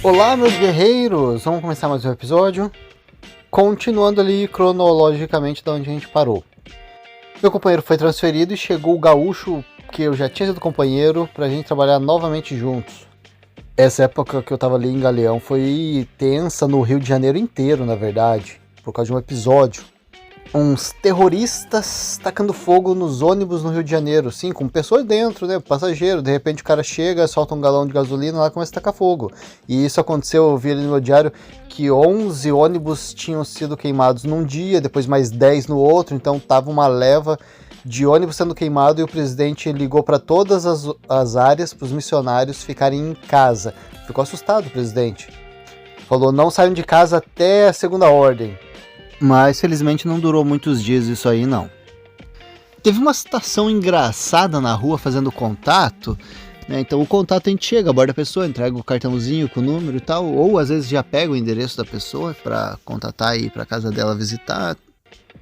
Olá, meus guerreiros! Vamos começar mais um episódio, continuando ali cronologicamente de onde a gente parou. Meu companheiro foi transferido e chegou o gaúcho, que eu já tinha sido companheiro, pra gente trabalhar novamente juntos. Essa época que eu tava ali em Galeão foi tensa no Rio de Janeiro inteiro, na verdade, por causa de um episódio. Uns terroristas tacando fogo nos ônibus no Rio de Janeiro, sim, com pessoas dentro, né, passageiro. De repente o cara chega, solta um galão de gasolina lá e começa a tacar fogo. E isso aconteceu, eu vi ali no meu diário, que 11 ônibus tinham sido queimados num dia, depois mais 10 no outro, então tava uma leva de ônibus sendo queimado e o presidente ligou para todas as áreas, para os missionários ficarem em casa. Ficou assustado o presidente. Falou, não saiam de casa até a segunda ordem. Mas felizmente não durou muitos dias isso aí não. Teve uma situação engraçada na rua fazendo contato, né? Então o contato a gente chega, aborda a pessoa, entrega o cartãozinho com o número e tal, ou às vezes já pega o endereço da pessoa para contatar e ir para casa dela visitar.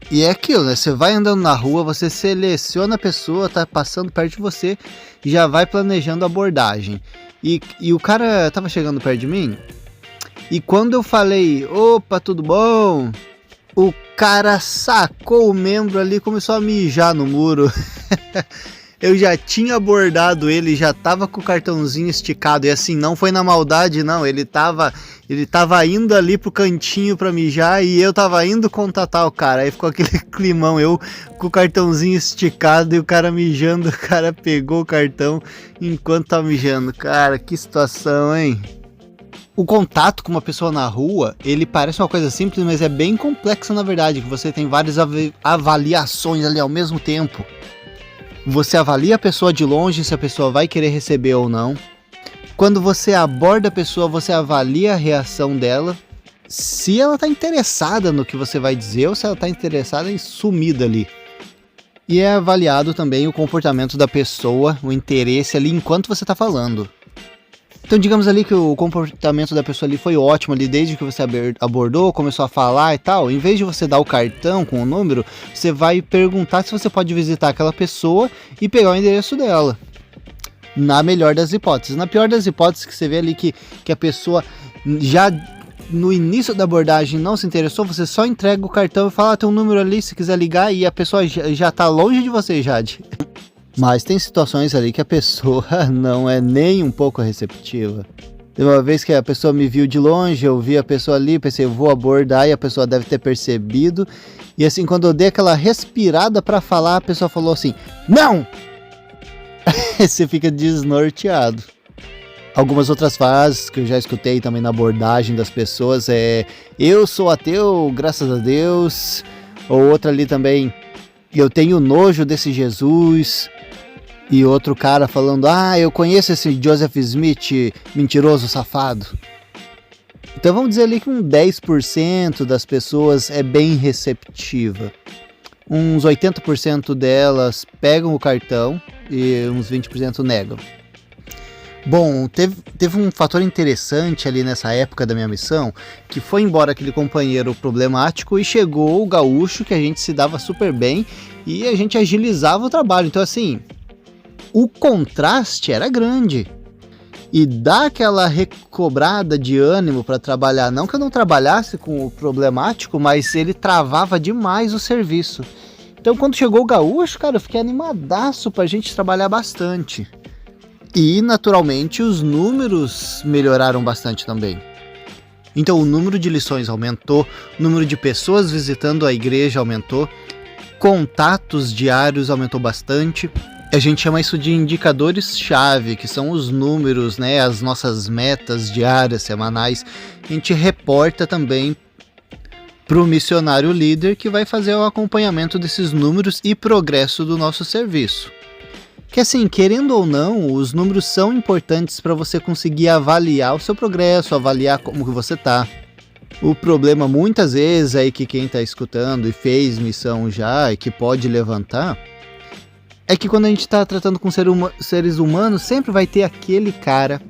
E é aquilo, né? Você vai andando na rua, você seleciona a pessoa, tá passando perto de você e já vai planejando a abordagem. E o cara tava chegando perto de mim e quando eu falei, opa, tudo bom? O cara sacou o membro ali e começou a mijar no muro. Eu já tinha abordado ele, já tava com o cartãozinho esticado. E assim, não foi na maldade, não. Ele tava indo ali pro cantinho pra mijar e eu tava indo contatar o cara. Aí ficou aquele climão, eu com o cartãozinho esticado e o cara mijando. O cara pegou o cartão enquanto tava mijando. Cara, que situação, hein? O contato com uma pessoa na rua, ele parece uma coisa simples, mas é bem complexo na verdade, que você tem várias avaliações ali ao mesmo tempo. Você avalia a pessoa de longe, se a pessoa vai querer receber ou não. Quando você aborda a pessoa, você avalia a reação dela, se ela está interessada no que você vai dizer ou se ela está interessada em sumir dali. E é avaliado também o comportamento da pessoa, o interesse ali enquanto você está falando. Então digamos ali que o comportamento da pessoa ali foi ótimo ali desde que você abordou, começou a falar e tal. Em vez de você dar o cartão com o número, você vai perguntar se você pode visitar aquela pessoa e pegar o endereço dela. Na melhor das hipóteses. Na pior das hipóteses, que você vê ali que a pessoa já no início da abordagem não se interessou, você só entrega o cartão e fala, tem um número ali se quiser ligar, e a pessoa já tá longe de você, Jade. Mas tem situações ali que a pessoa não é nem um pouco receptiva. Teve uma vez que a pessoa me viu de longe, eu vi a pessoa ali, pensei, eu vou abordar, e a pessoa deve ter percebido. E assim, quando eu dei aquela respirada pra falar, a pessoa falou assim, não! Você fica desnorteado. Algumas outras frases que eu já escutei também na abordagem das pessoas é, eu sou ateu, graças a Deus. Ou outra ali também, eu tenho nojo desse Jesus. E outro cara falando, eu conheço esse Joseph Smith, mentiroso, safado. Então vamos dizer ali que 10% das pessoas é bem receptiva. Uns 80% delas pegam o cartão e uns 20% negam. Bom, teve um fator interessante ali nessa época da minha missão, que foi embora aquele companheiro problemático e chegou o gaúcho, que a gente se dava super bem e a gente agilizava o trabalho. Então assim, o contraste era grande. E dá aquela recobrada de ânimo para trabalhar. Não que eu não trabalhasse com o problemático, mas ele travava demais o serviço. Então quando chegou o gaúcho, cara, eu fiquei animadaço pra gente trabalhar bastante. E naturalmente os números melhoraram bastante também. Então o número de lições aumentou, o número de pessoas visitando a igreja aumentou, contatos diários aumentou bastante. A gente chama isso de indicadores-chave, que são os números, né, as nossas metas diárias, semanais. A gente reporta também para o missionário líder, que vai fazer o acompanhamento desses números e progresso do nosso serviço. Que assim, querendo ou não, os números são importantes para você conseguir avaliar o seu progresso, avaliar como que você tá. O problema muitas vezes aí que quem está escutando e fez missão já e que pode levantar, é que quando a gente está tratando com seres humanos, sempre vai ter aquele cara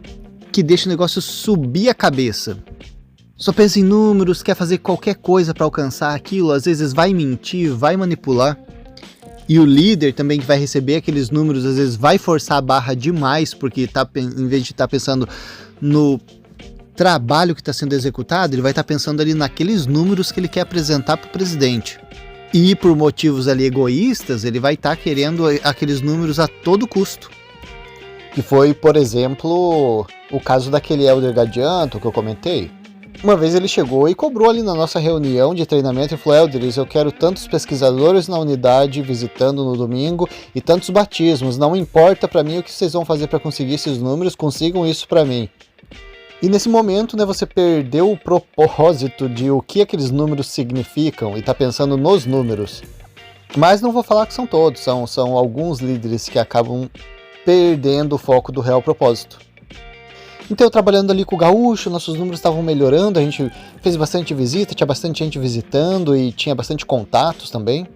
que deixa o negócio subir a cabeça. Só pensa em números, quer fazer qualquer coisa para alcançar aquilo, às vezes vai mentir, vai manipular. e o líder também que vai receber aqueles números, às vezes vai forçar a barra demais, porque em vez de estar pensando no trabalho que está sendo executado, ele vai estar pensando ali naqueles números que ele quer apresentar para o presidente. E por motivos ali egoístas, ele vai estar querendo aqueles números a todo custo. Que foi, por exemplo, o caso daquele Elder Gadianto que eu comentei. Uma vez ele chegou e cobrou ali na nossa reunião de treinamento e falou: Elders, eu quero tantos pesquisadores na unidade visitando no domingo e tantos batismos. Não importa para mim o que vocês vão fazer para conseguir esses números, consigam isso para mim. E nesse momento, né, você perdeu o propósito de o que aqueles números significam e está pensando nos números. Mas não vou falar que são todos, são alguns líderes que acabam perdendo o foco do real propósito. Então, trabalhando ali com o Gaúcho, nossos números estavam melhorando, a gente fez bastante visita, tinha bastante gente visitando e tinha bastante contatos também.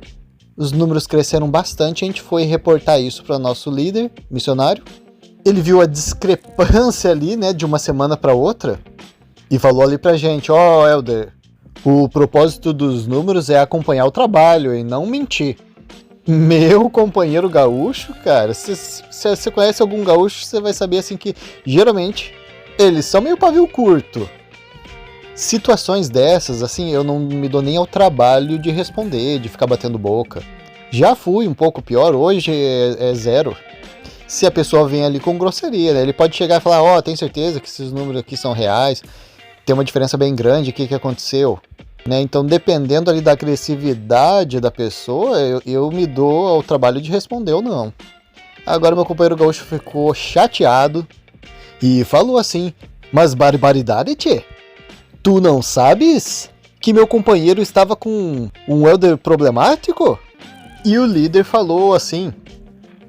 Os números cresceram bastante, a gente foi reportar isso para o nosso líder missionário. Ele viu a discrepância ali, né, de uma semana para outra e falou ali pra gente: ó, Elder, o propósito dos números é acompanhar o trabalho e não mentir. Meu companheiro gaúcho, cara, se você conhece algum gaúcho, você vai saber assim que geralmente eles são meio pavio curto. Situações dessas, assim, eu não me dou nem ao trabalho de responder, de ficar batendo boca. Já fui um pouco pior, hoje é zero. Se a pessoa vem ali com grosseria, né? Ele pode chegar e falar: ó, tem certeza que esses números aqui são reais, tem uma diferença bem grande, o que aconteceu? Né? Então, dependendo ali da agressividade da pessoa, eu me dou ao trabalho de responder ou não. Agora meu companheiro gaúcho ficou chateado e falou assim: mas barbaridade, tchê? Tu não sabes que meu companheiro estava com um Elder problemático? E o líder falou assim: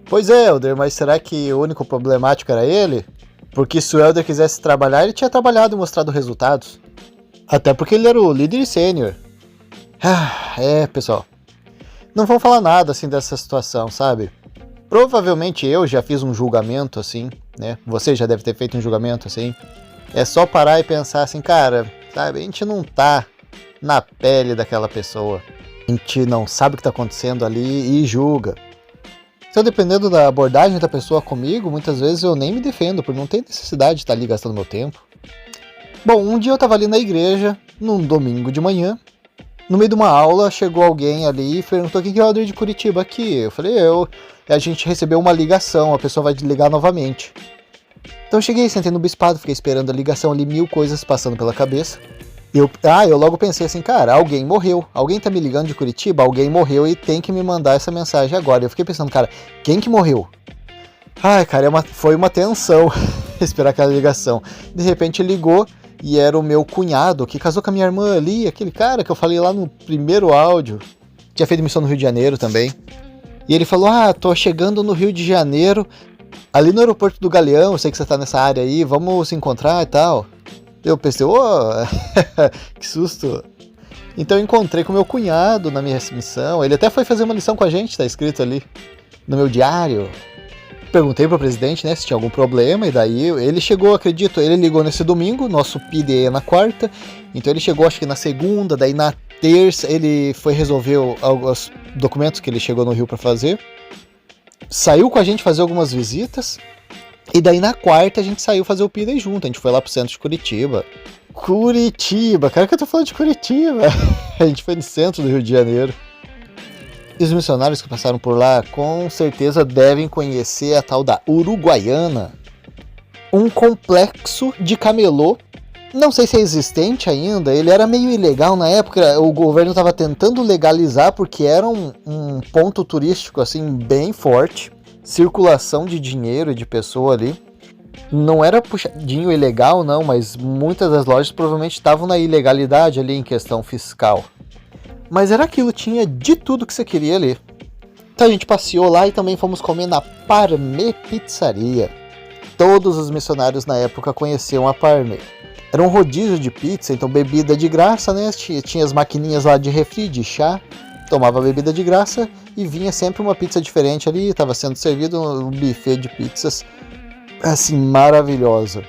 pois é, Elder, mas será que o único problemático era ele? Porque se o Elder quisesse trabalhar, ele tinha trabalhado e mostrado resultados. Até porque ele era o líder sênior. Pessoal. Não vamos falar nada assim dessa situação, sabe? Provavelmente eu já fiz um julgamento assim, né? Você já deve ter feito um julgamento assim. É só parar e pensar assim, cara, sabe? A gente não tá na pele daquela pessoa. A gente não sabe o que tá acontecendo ali e julga. Então, dependendo da abordagem da pessoa comigo, muitas vezes eu nem me defendo, porque não tem necessidade de estar ali gastando meu tempo. Bom, um dia eu estava ali na igreja, num domingo de manhã. No meio de uma aula, chegou alguém ali e perguntou: quem que é o Elder de Curitiba aqui? Eu falei: eu. E a gente recebeu uma ligação, a pessoa vai ligar novamente. Então eu cheguei, sentei no bispado, fiquei esperando a ligação ali, 1000 coisas passando pela cabeça. Eu logo pensei assim, cara, alguém morreu. Alguém tá me ligando de Curitiba, alguém morreu e tem que me mandar essa mensagem agora. Eu fiquei pensando, cara, quem que morreu? Ai, cara, foi uma tensão esperar aquela ligação. De repente ligou e era o meu cunhado, que casou com a minha irmã ali, aquele cara que eu falei lá no primeiro áudio. Tinha feito missão no Rio de Janeiro também. E ele falou: tô chegando no Rio de Janeiro, ali no aeroporto do Galeão, eu sei que você tá nessa área aí, vamos se encontrar e tal. Eu pensei: que susto. Então eu encontrei com meu cunhado na minha missão. Ele até foi fazer uma lição com a gente, tá escrito ali no meu diário. Perguntei pro presidente, né, se tinha algum problema, e daí ele chegou, acredito, ele ligou nesse domingo, nosso PDE é na quarta, então ele chegou acho que na segunda, daí na terça ele foi resolver os documentos que ele chegou no Rio para fazer, saiu com a gente fazer algumas visitas, e daí na quarta a gente saiu fazer o PDE junto, a gente foi lá pro centro de Curitiba. Curitiba, cara, que eu tô falando de Curitiba? A gente foi no centro do Rio de Janeiro. E os missionários que passaram por lá, com certeza devem conhecer a tal da Uruguaiana. Um complexo de camelô. Não sei se é existente ainda, ele era meio ilegal na época, o governo estava tentando legalizar porque era um ponto turístico assim bem forte. Circulação de dinheiro e de pessoa ali. Não era puxadinho ilegal não, mas muitas das lojas provavelmente estavam na ilegalidade ali em questão fiscal. Mas era aquilo, tinha de tudo que você queria ali. Então a gente passeou lá e também fomos comer na Parmê Pizzaria. Todos os missionários na época conheciam a Parmê. Era um rodízio de pizza, então bebida de graça, né? Tinha as maquininhas lá de refri, de chá. Tomava bebida de graça e vinha sempre uma pizza diferente ali. Estava sendo servido um buffet de pizzas, assim, maravilhosa.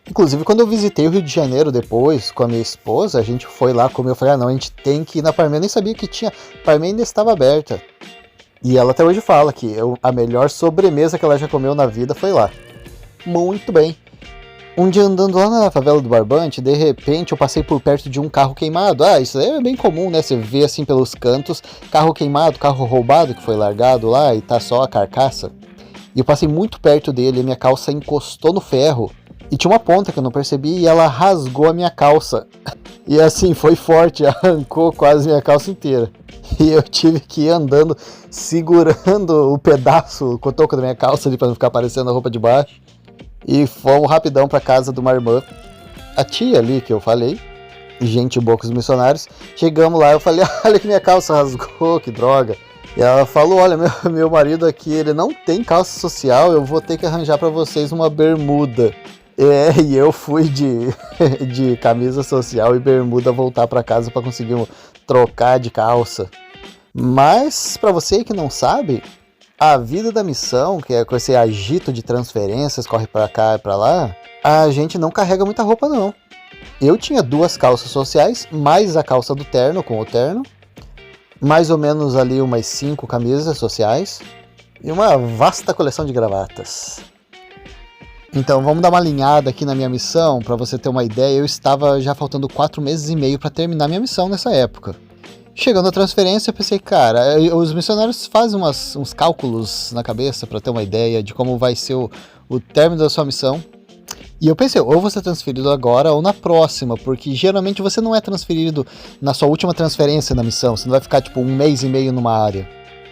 Inclusive, quando eu visitei o Rio de Janeiro depois, com a minha esposa, a gente foi lá comer, eu falei, não, a gente tem que ir na Parmê, eu nem sabia que tinha, a Parmê ainda estava aberta. E ela até hoje fala que a melhor sobremesa que ela já comeu na vida foi lá. Muito bem. Um dia andando lá na favela do Barbante, de repente eu passei por perto de um carro queimado. Isso é bem comum, né? Você vê assim pelos cantos, carro queimado, carro roubado que foi largado lá e tá só a carcaça. E eu passei muito perto dele, a minha calça encostou no ferro. E tinha uma ponta que eu não percebi e ela rasgou a minha calça. E assim, foi forte, arrancou quase minha calça inteira. E eu tive que ir andando, segurando o pedaço, o cotoco da minha calça ali pra não ficar aparecendo a roupa de baixo. E fomos rapidão pra casa de uma irmã, a tia ali que eu falei, gente boa com os missionários. Chegamos lá, eu falei, olha que minha calça rasgou, que droga. E ela falou, olha, meu marido aqui, ele não tem calça social, eu vou ter que arranjar pra vocês uma bermuda. E eu fui de camisa social e bermuda voltar pra casa pra conseguir trocar de calça. Mas, pra você que não sabe, a vida da missão, que é com esse agito de transferências, corre pra cá e pra lá, a gente não carrega muita roupa não. Eu tinha 2 calças sociais, mais a calça do terno com o terno, mais ou menos ali umas 5 camisas sociais e uma vasta coleção de gravatas. Então vamos dar uma alinhada aqui na minha missão, para você ter uma ideia. Eu estava já faltando 4 meses e meio para terminar minha missão nessa época. Chegando à transferência, eu pensei, cara, os missionários fazem uns cálculos na cabeça para ter uma ideia de como vai ser o término da sua missão. E eu pensei, ou você é transferido agora ou na próxima, porque geralmente você não é transferido na sua última transferência na missão, você não vai ficar tipo 1 mês e meio numa área.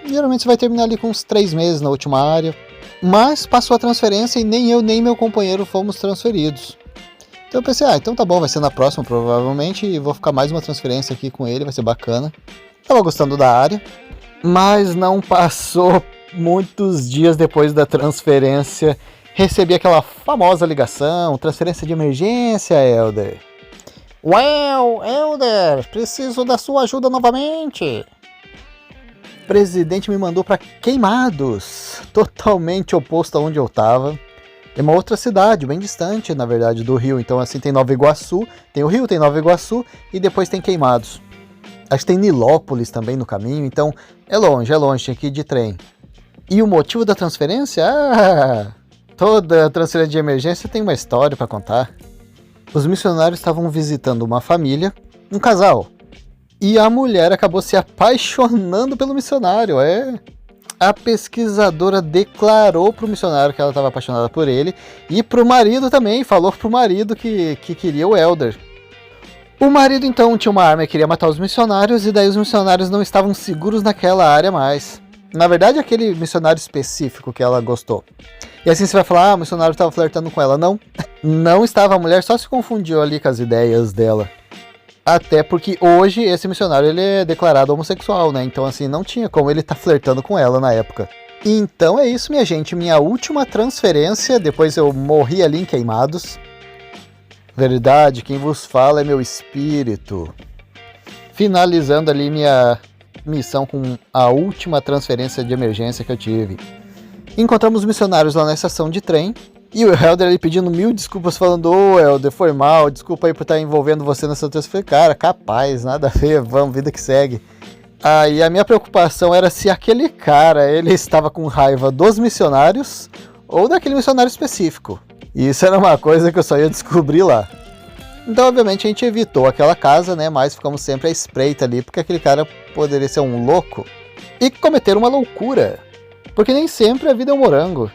Geralmente você vai terminar ali com uns 3 meses na última área, mas passou a transferência e nem eu nem meu companheiro fomos transferidos. Então eu pensei, então tá bom, vai ser na próxima provavelmente, e vou ficar mais uma transferência aqui com ele, vai ser bacana. Tava gostando da área, mas não passou muitos dias depois da transferência, recebi aquela famosa ligação, transferência de emergência, Elder. Well, Elder, preciso da sua ajuda novamente. O presidente me mandou para Queimados, totalmente oposto a onde eu tava. É uma outra cidade, bem distante, na verdade, do Rio. Então, assim, tem Nova Iguaçu, tem o Rio, tem Nova Iguaçu e depois tem Queimados. Acho que tem Nilópolis também no caminho, então é longe, tinha que ir de trem. E o motivo da transferência? Toda transferência de emergência tem uma história para contar. Os missionários estavam visitando uma família, um casal, e a mulher acabou se apaixonando pelo missionário, A pesquisadora declarou pro missionário que ela estava apaixonada por ele e pro marido também, falou pro marido que queria o Elder. O marido então tinha uma arma e queria matar os missionários, e daí os missionários não estavam seguros naquela área mais. Na verdade, aquele missionário específico que ela gostou. E assim você vai falar, o missionário estava flertando com ela. Não, não estava, a mulher só se confundiu ali com as ideias dela. Até porque hoje esse missionário ele é declarado homossexual, né? Então assim, não tinha como ele estar flertando com ela na época. Então é isso, minha gente. Minha última transferência, depois eu morri ali em Queimados. Verdade, quem vos fala é meu espírito. Finalizando ali minha missão com a última transferência de emergência que eu tive. Encontramos missionários lá na estação de trem. E o Elder ali pedindo 1000 desculpas, falando, Elder, foi mal, desculpa aí por estar envolvendo você nessa transferência. Falei, cara, capaz, nada a ver, vamos, vida que segue. Aí a minha preocupação era se aquele cara, ele estava com raiva dos missionários ou daquele missionário específico. E isso era uma coisa que eu só ia descobrir lá. Então, obviamente, a gente evitou aquela casa, né, mas ficamos sempre à espreita ali, porque aquele cara poderia ser um louco e cometer uma loucura. Porque nem sempre a vida é um morango.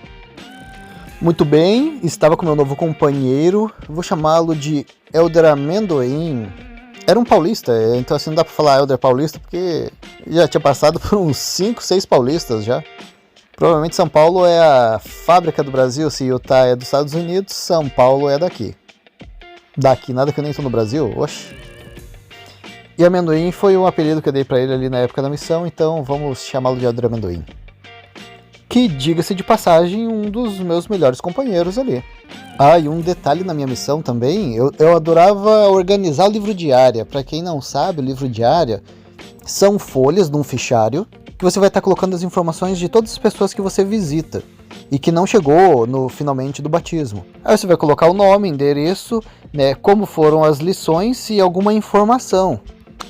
Muito bem, estava com meu novo companheiro, vou chamá-lo de Elder Amendoim. Era um paulista, então assim não dá pra falar Elder paulista, porque já tinha passado por uns 5, 6 paulistas já. Provavelmente São Paulo é a fábrica do Brasil, se Utah é dos Estados Unidos, São Paulo é daqui. Daqui, nada que eu nem tô no Brasil, oxe. E Amendoim foi um apelido que eu dei pra ele ali na época da missão, então vamos chamá-lo de Elder Amendoim. Que, diga-se de passagem, um dos meus melhores companheiros ali. E um detalhe na minha missão também, eu adorava organizar o livro diária. Para quem não sabe, o livro diária são folhas de um fichário que você vai estar colocando as informações de todas as pessoas que você visita e que não chegou no finalmente do batismo. Aí você vai colocar o nome, endereço, né, como foram as lições e alguma informação.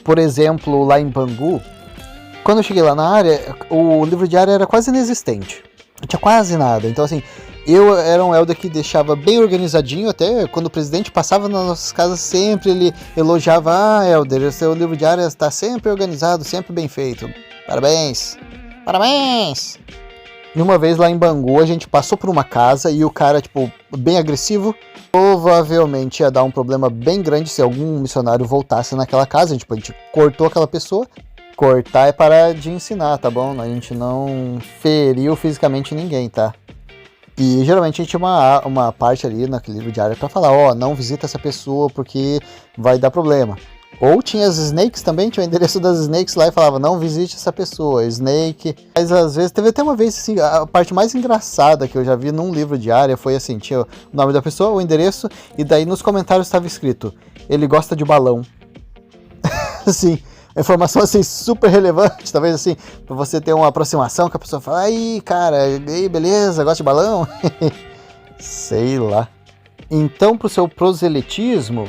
Por exemplo, lá em Bangu, Quando eu cheguei lá na área, o livro diário era quase inexistente. Não tinha quase nada. Então, assim, eu era um elder que deixava bem organizadinho. Até quando o presidente passava nas nossas casas, sempre ele elogiava: ah, elder, o seu livro diário está sempre organizado, sempre bem feito. Parabéns! Parabéns! E uma vez lá em Bangu, a gente passou por uma casa e o cara, tipo, bem agressivo. Provavelmente ia dar um problema bem grande se algum missionário voltasse naquela casa. Tipo, a gente cortou aquela pessoa. Cortar é parar de ensinar, tá bom? A gente não feriu fisicamente ninguém, tá? E geralmente a gente tinha uma parte ali naquele livro diário pra falar: ó, não visita essa pessoa porque vai dar problema. Ou tinha as snakes também, tinha o endereço das snakes lá e falava: não visite essa pessoa, snake. Mas às vezes, teve até uma vez assim, a parte mais engraçada que eu já vi num livro diário foi assim: tinha o nome da pessoa, o endereço, e daí nos comentários estava escrito: ele gosta de balão. Assim, informação assim super relevante, talvez assim, pra você ter uma aproximação que a pessoa fala: aí cara, aí beleza, gosta de balão? Sei lá. Então, pro seu proselitismo,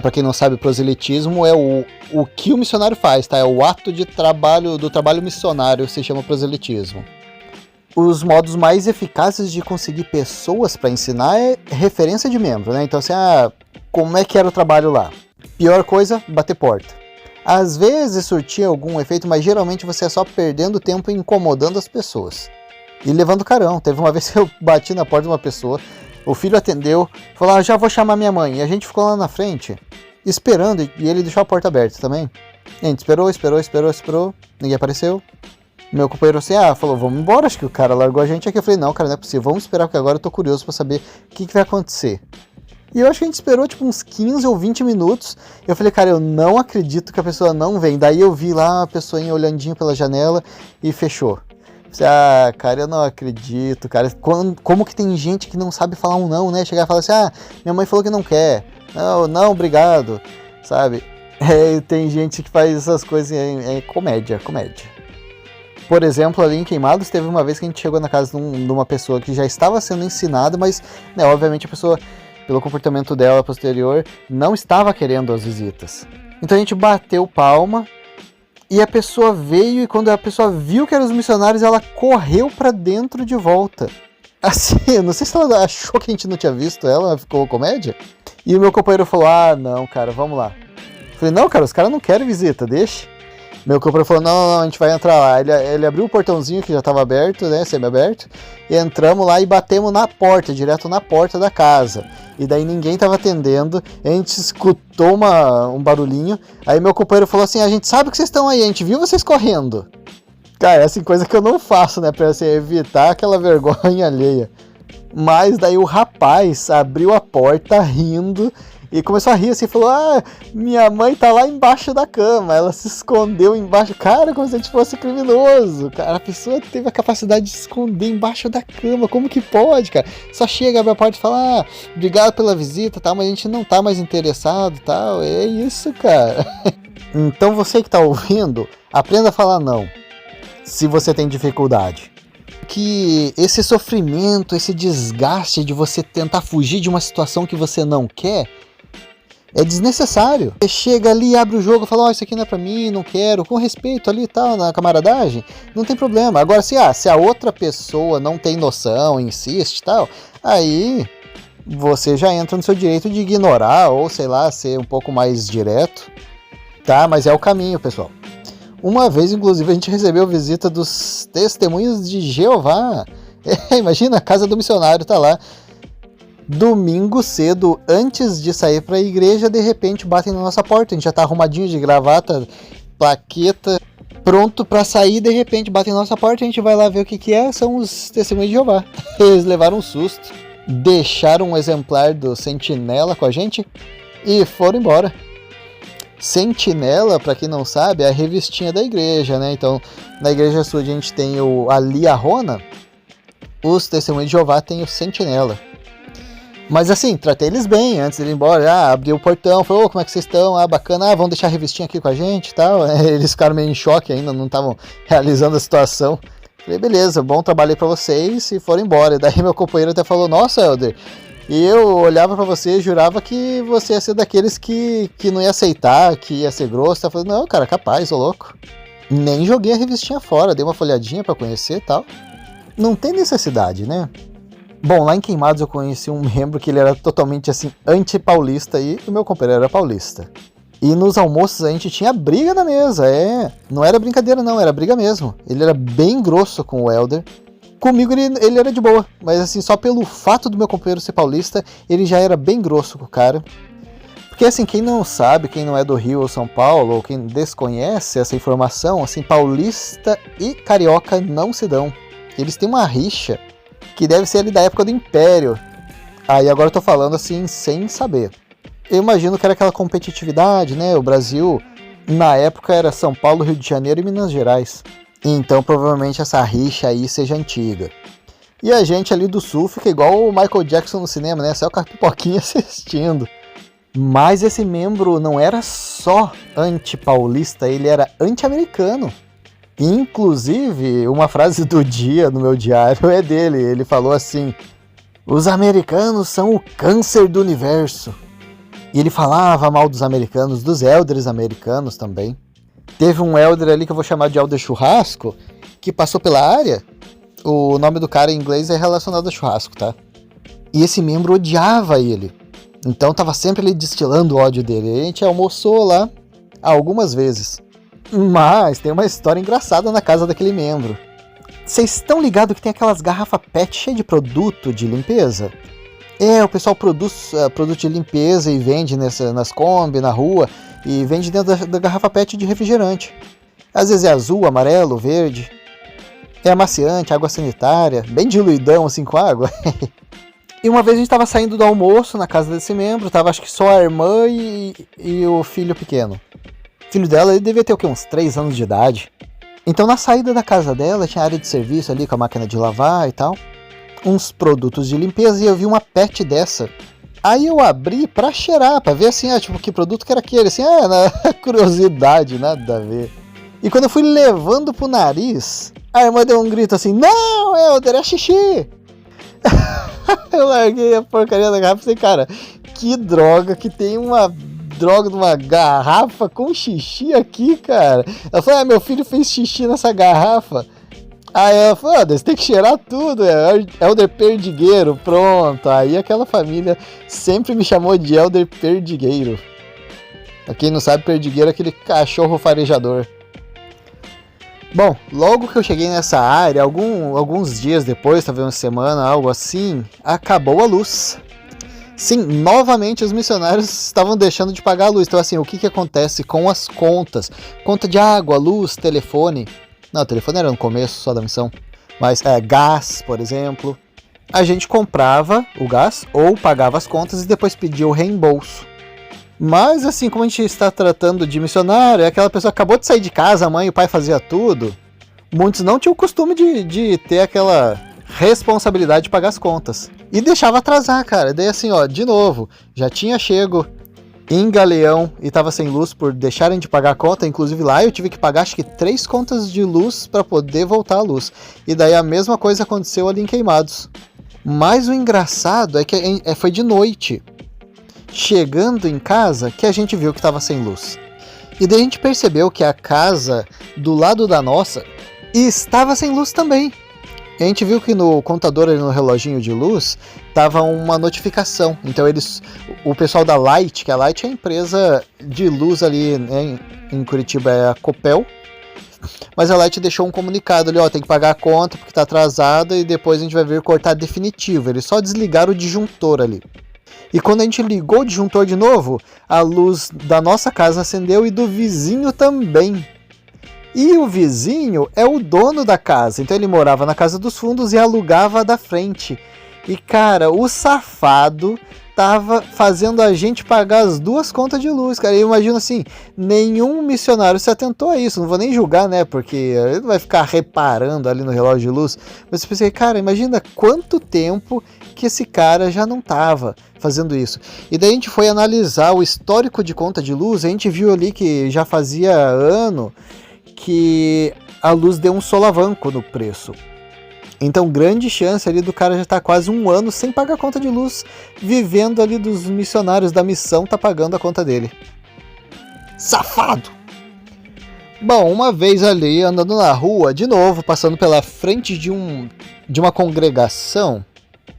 pra quem não sabe, proselitismo é o que o missionário faz, tá? É o ato de trabalho, do trabalho missionário, se chama proselitismo. Os modos mais eficazes de conseguir pessoas para ensinar é referência de membro, né? Então assim, como é que era o trabalho lá? Pior coisa, bater porta. Às vezes surtia algum efeito, mas geralmente você é só perdendo tempo e incomodando as pessoas. E levando carão. Teve uma vez que eu bati na porta de uma pessoa, o filho atendeu, falou: já vou chamar minha mãe. E a gente ficou lá na frente, esperando, e ele deixou a porta aberta também. E a gente esperou, ninguém apareceu. Meu companheiro assim, falou: vamos embora, acho que o cara largou a gente aqui. Eu falei: não, cara, não é possível, vamos esperar, porque agora eu tô curioso pra saber o que vai acontecer. E eu acho que a gente esperou tipo uns 15 ou 20 minutos. Eu falei: cara, eu não acredito que a pessoa não vem. Daí eu vi lá a pessoinha olhandinho pela janela e fechou. Eu falei: cara, eu não acredito, cara. Como que tem gente que não sabe falar um não, né? Chegar e falar assim: minha mãe falou que não quer. Não, obrigado. Sabe? Tem gente que faz essas coisas, é comédia. Por exemplo, ali em Queimados, teve uma vez que a gente chegou na casa de uma pessoa que já estava sendo ensinada, mas, né, obviamente a pessoa, pelo comportamento dela posterior, não estava querendo as visitas. Então a gente bateu palma e a pessoa veio, e quando a pessoa viu que eram os missionários, ela correu pra dentro de volta. Assim, eu não sei se ela achou que a gente não tinha visto ela, ficou comédia. E o meu companheiro falou: não, cara, vamos lá. Eu falei: não, cara, os caras não querem visita, deixa. Meu companheiro falou: não, a gente vai entrar lá. Ele abriu o portãozinho que já estava aberto, né, semi-aberto, e entramos lá e batemos na porta, direto na porta da casa. E daí ninguém estava atendendo, a gente escutou um barulhinho, aí meu companheiro falou assim: a gente sabe que vocês estão aí, a gente viu vocês correndo. Cara, é assim, coisa que eu não faço, né, pra assim, evitar aquela vergonha alheia. Mas daí o rapaz abriu a porta rindo, e começou a rir assim, falou: minha mãe tá lá embaixo da cama. Ela se escondeu embaixo. Cara, como se a gente fosse criminoso. Cara, a pessoa teve a capacidade de se esconder embaixo da cama. Como que pode, cara? Só chega, abre a porta e fala: obrigado pela visita, tal, mas a gente não tá mais interessado, tal. É isso, cara. Então você que tá ouvindo, aprenda a falar não, se você tem dificuldade. Que esse sofrimento, esse desgaste de você tentar fugir de uma situação que você não quer, é desnecessário. Você chega ali, abre o jogo e fala: isso aqui não é pra mim, não quero, com respeito ali e tal, na camaradagem, não tem problema. Agora, se a outra pessoa não tem noção, insiste e tal, aí você já entra no seu direito de ignorar, ou sei lá, ser um pouco mais direto, tá? Mas é o caminho, pessoal. Uma vez, inclusive, a gente recebeu visita dos Testemunhos de Jeová. Imagina, a casa do missionário tá lá. Domingo cedo, antes de sair pra igreja, de repente batem na nossa porta. A gente já tá arrumadinho de gravata, plaqueta, pronto pra sair. De repente batem na nossa porta, a gente vai lá ver o que é. São os Testemunhos de Jeová. Eles levaram um susto, deixaram um exemplar do Sentinela com a gente e foram embora. Sentinela, pra quem não sabe, é a revistinha da igreja, né? Então, na igreja sua a gente tem a Liarona, os Testemunhos de Jeová tem o Sentinela. Mas assim, tratei eles bem antes de ir embora. Abri o portão, falei: como é que vocês estão? Bacana, vamos deixar a revistinha aqui com a gente e tal. Eles ficaram meio em choque ainda, não estavam realizando a situação. Falei: beleza, bom trabalho aí pra vocês, e foram embora. E daí meu companheiro até falou: nossa, Helder, e eu olhava pra você e jurava que você ia ser daqueles que não ia aceitar, que ia ser grosso. Eu falei: não, cara, capaz, ô louco. Nem joguei a revistinha fora, dei uma folhadinha pra conhecer e tal. Não tem necessidade, né? Bom, lá em Queimados eu conheci um membro que ele era totalmente assim, anti-paulista e o meu companheiro era paulista. E nos almoços a gente tinha briga na mesa, não era brincadeira não, era briga mesmo. Ele era bem grosso com o Helder. Comigo ele era de boa, mas assim, só pelo fato do meu companheiro ser paulista, ele já era bem grosso com o cara. Porque assim, quem não sabe, quem não é do Rio ou São Paulo, ou quem desconhece essa informação, assim, paulista e carioca não se dão. Eles têm uma rixa que deve ser ali da época do Império. Aí agora eu tô falando assim, sem saber. Eu imagino que era aquela competitividade, né? O Brasil, na época, era São Paulo, Rio de Janeiro e Minas Gerais. Então provavelmente essa rixa aí seja antiga. E a gente ali do Sul fica igual o Michael Jackson no cinema, né? Só com a pipoquinha assistindo. Mas esse membro não era só anti-paulista, ele era anti-americano. Inclusive, uma frase do dia no meu diário é dele. Ele falou assim: os americanos são o câncer do universo. E ele falava mal dos americanos, dos elders americanos também. Teve um elder ali que eu vou chamar de elder churrasco, que passou pela área. O nome do cara em inglês é relacionado a churrasco, tá? E esse membro odiava ele. Então tava sempre ele destilando o ódio dele. A gente almoçou lá algumas vezes. Mas tem uma história engraçada na casa daquele membro. Vocês estão ligados que tem aquelas garrafas PET cheias de produto de limpeza? O pessoal produz produto de limpeza e vende nas Kombi, na rua, e vende dentro da garrafa PET de refrigerante. Às vezes é azul, amarelo, verde. É amaciante, água sanitária, bem diluidão assim com água. E uma vez a gente estava saindo do almoço na casa desse membro, tava acho que só a irmã e o filho pequeno. O filho dela ele devia ter o quê? Uns 3 anos de idade. Então na saída da casa dela tinha área de serviço ali com a máquina de lavar e tal. Uns produtos de limpeza e eu vi uma PET dessa. Aí eu abri pra cheirar, pra ver assim, tipo, que produto que era aquele. Assim, na curiosidade, nada a ver. E quando eu fui levando pro nariz, a irmã deu um grito assim: não, Helder, é xixi! Eu larguei a porcaria da garrafa e falei, cara, que droga que tem uma droga de uma garrafa com xixi aqui, cara. Ela falou, meu filho fez xixi nessa garrafa. Aí ela falou, você tem que cheirar tudo, é Helder Perdigueiro, pronto. Aí aquela família sempre me chamou de Helder Perdigueiro. Pra quem não sabe, Perdigueiro é aquele cachorro farejador. Bom, logo que eu cheguei nessa área, alguns dias depois, talvez uma semana, algo assim, acabou a luz. Sim, novamente os missionários estavam deixando de pagar a luz. Então assim, o que acontece com as contas? Conta de água, luz, telefone. Não, o telefone era no começo só da missão. Mas gás, por exemplo. A gente comprava o gás ou pagava as contas e depois pedia o reembolso. Mas assim, como a gente está tratando de missionário, é aquela pessoa que acabou de sair de casa, a mãe e o pai fazia tudo. Muitos não tinham o costume de ter aquela responsabilidade de pagar as contas. E deixava atrasar, cara. Daí assim, de novo, já tinha chego em Galeão e tava sem luz por deixarem de pagar a conta. Inclusive lá eu tive que pagar acho que 3 contas de luz para poder voltar a luz. E daí a mesma coisa aconteceu ali em Queimados. Mas o engraçado é que foi de noite. Chegando em casa que a gente viu que estava sem luz. E daí a gente percebeu que a casa do lado da nossa estava sem luz também. E a gente viu que no computador, no reloginho de luz, tava uma notificação. Então o pessoal da Light, que a Light é a empresa de luz ali, né, em Curitiba, é a Copel. Mas a Light deixou um comunicado ali, tem que pagar a conta porque tá atrasada e depois a gente vai vir cortar definitivo. Eles só desligaram o disjuntor ali. E quando a gente ligou o disjuntor de novo, a luz da nossa casa acendeu e do vizinho também. E o vizinho é o dono da casa, então ele morava na casa dos fundos e alugava a da frente. E cara, o safado tava fazendo a gente pagar as 2 contas de luz, cara. Eu imagino assim, nenhum missionário se atentou a isso, não vou nem julgar, né, porque ele não vai ficar reparando ali no relógio de luz. Mas eu pensei, cara, imagina quanto tempo que esse cara já não tava fazendo isso. E daí a gente foi analisar o histórico de conta de luz, a gente viu ali que já fazia ano que a luz deu um solavanco no preço. Então, grande chance ali do cara já estar quase 1 ano sem pagar a conta de luz, vivendo ali dos missionários da missão, tá pagando a conta dele. Safado! Bom, uma vez ali, andando na rua, de novo, passando pela frente de uma congregação,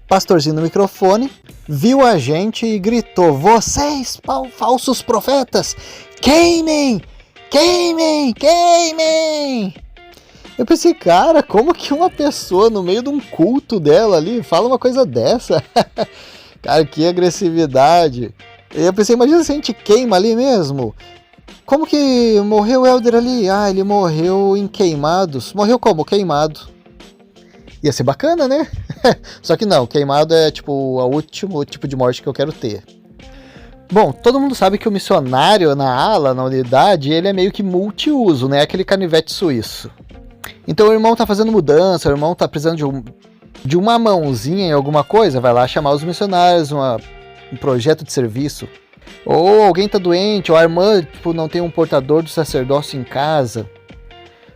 pastorzinho no microfone, viu a gente e gritou: "Vocês, falsos profetas, queimem! Queimem! Queimem!" Eu pensei, cara, como que uma pessoa no meio de um culto dela ali fala uma coisa dessa? Cara, que agressividade. Eu pensei, imagina se a gente queima ali mesmo. Como que morreu o Elder ali? Ah, ele morreu em queimados. Morreu como? Queimado. Ia ser bacana, né? Só que não, queimado é tipo o último tipo de morte que eu quero ter. Bom, todo mundo sabe que o missionário na ala, na unidade, ele é meio que multiuso, né? Aquele canivete suíço. Então o irmão tá fazendo mudança, o irmão tá precisando de uma mãozinha em alguma coisa, vai lá chamar os missionários, um projeto de serviço. Ou alguém tá doente, ou a irmã não tem um portador do sacerdócio em casa.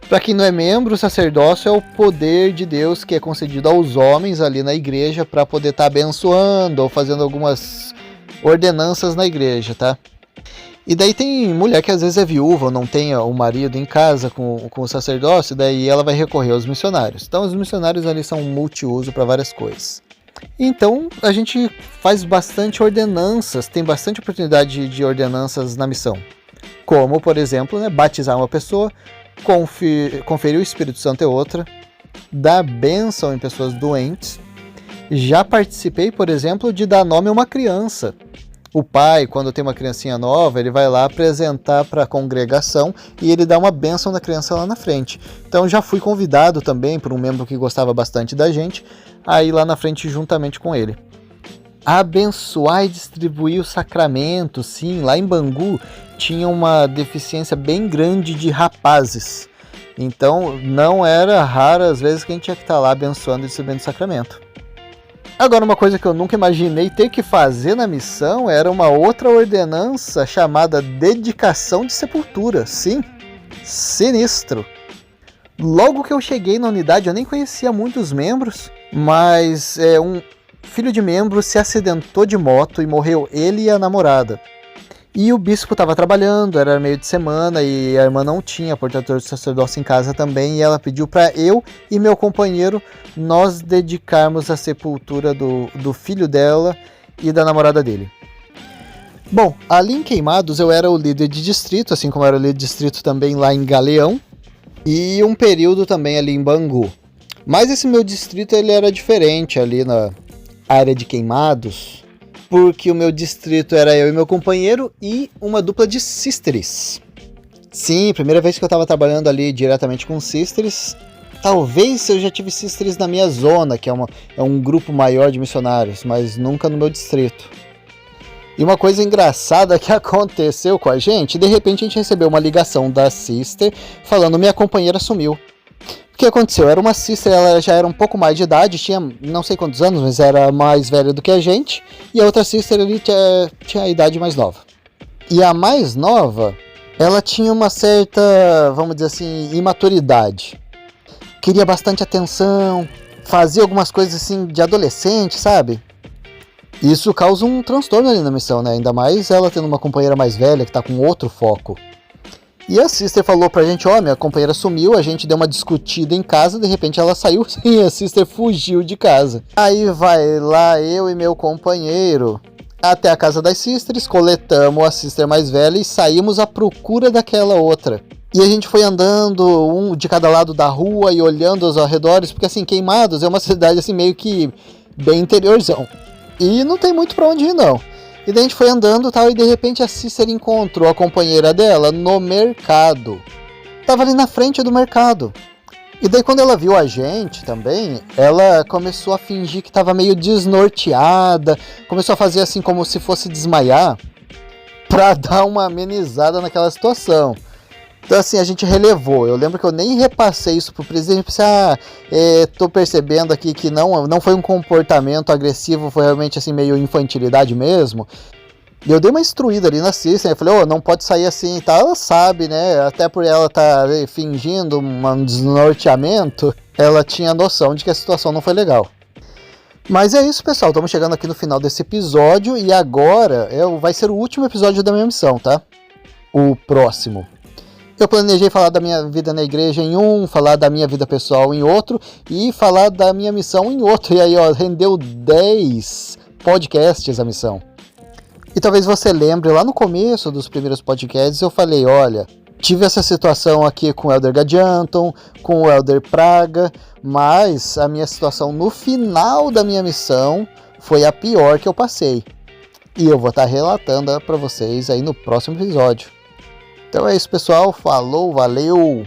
Para quem não é membro, o sacerdócio é o poder de Deus que é concedido aos homens ali na igreja para poder estar abençoando ou fazendo algumas ordenanças na igreja, tá? E daí tem mulher que às vezes é viúva ou não tem o marido em casa com o sacerdócio, daí ela vai recorrer aos missionários. Então os missionários ali são multiuso para várias coisas. Então a gente faz bastante ordenanças, tem bastante oportunidade de ordenanças na missão. Como, por exemplo, né, batizar uma pessoa, conferir o Espírito Santo é outra, dar bênção em pessoas doentes. Já participei, por exemplo, de dar nome a uma criança. O pai, quando tem uma criancinha nova, ele vai lá apresentar para a congregação e ele dá uma bênção da criança lá na frente. Então já fui convidado também por um membro que gostava bastante da gente, a ir lá na frente juntamente com ele. Abençoar e distribuir o sacramento, sim, lá em Bangu tinha uma deficiência bem grande de rapazes. Então não era raro às vezes que a gente tinha que estar lá abençoando e distribuindo o sacramento. Agora, uma coisa que eu nunca imaginei ter que fazer na missão era uma outra ordenança chamada dedicação de sepultura. Sim, sinistro. Logo que eu cheguei na unidade, eu nem conhecia muitos membros, mas um filho de membro se acidentou de moto e morreu ele e a namorada. E o bispo estava trabalhando, era meio de semana e a irmã não tinha portador de sacerdócio em casa também, e ela pediu para eu e meu companheiro nós dedicarmos a sepultura do filho dela e da namorada dele. Bom, ali em Queimados eu era o líder de distrito, assim como era o líder de distrito também lá em Galeão, e um período também ali em Bangu. Mas esse meu distrito ele era diferente ali na área de Queimados, porque o meu distrito era eu e meu companheiro e uma dupla de sisters. Sim, primeira vez que eu estava trabalhando ali diretamente com sisters. Talvez eu já tive sisters na minha zona, que é um grupo maior de missionários, mas nunca no meu distrito. E uma coisa engraçada que aconteceu com a gente, de repente a gente recebeu uma ligação da sister falando: minha companheira sumiu. O que aconteceu? Era uma sister, ela já era um pouco mais de idade, tinha não sei quantos anos, mas era mais velha do que a gente, e a outra sister ali tinha a idade mais nova. E a mais nova, ela tinha uma certa, vamos dizer assim, imaturidade. Queria bastante atenção, fazia algumas coisas assim de adolescente, sabe? Isso causa um transtorno ali na missão, né? Ainda mais ela tendo uma companheira mais velha que tá com outro foco. E a sister falou pra gente: minha companheira sumiu, a gente deu uma discutida em casa, de repente ela saiu e a sister fugiu de casa. Aí vai lá eu e meu companheiro até a casa das sisters, coletamos a sister mais velha e saímos à procura daquela outra. E a gente foi andando um de cada lado da rua e olhando aos arredores, porque assim, Queimados é uma cidade assim meio que bem interiorzão. E não tem muito pra onde ir não. E daí a gente foi andando e tal, e de repente a sister encontrou a companheira dela no mercado. Tava ali na frente do mercado. E daí quando ela viu a gente também, ela começou a fingir que tava meio desnorteada, começou a fazer assim como se fosse desmaiar, pra dar uma amenizada naquela situação. Então assim, a gente relevou. Eu lembro que eu nem repassei isso pro presidente. Pensei, tô percebendo aqui que não foi um comportamento agressivo, foi realmente assim meio infantilidade mesmo. E eu dei uma instruída ali na sister, eu falei, não pode sair assim e tal. Ela sabe, né, até por ela estar fingindo um desnorteamento, ela tinha noção de que a situação não foi legal. Mas é isso, pessoal, estamos chegando aqui no final desse episódio e agora vai ser o último episódio da minha missão, tá? O próximo. Eu planejei falar da minha vida na igreja em um, falar da minha vida pessoal em outro e falar da minha missão em outro. E aí, ó, rendeu 10 podcasts a missão. E talvez você lembre, lá no começo dos primeiros podcasts eu falei, olha, tive essa situação aqui com o Elder Gadianton, com o Elder Praga, mas a minha situação no final da minha missão foi a pior que eu passei. E eu vou estar relatando para vocês aí no próximo episódio. Então é isso, pessoal. Falou, valeu!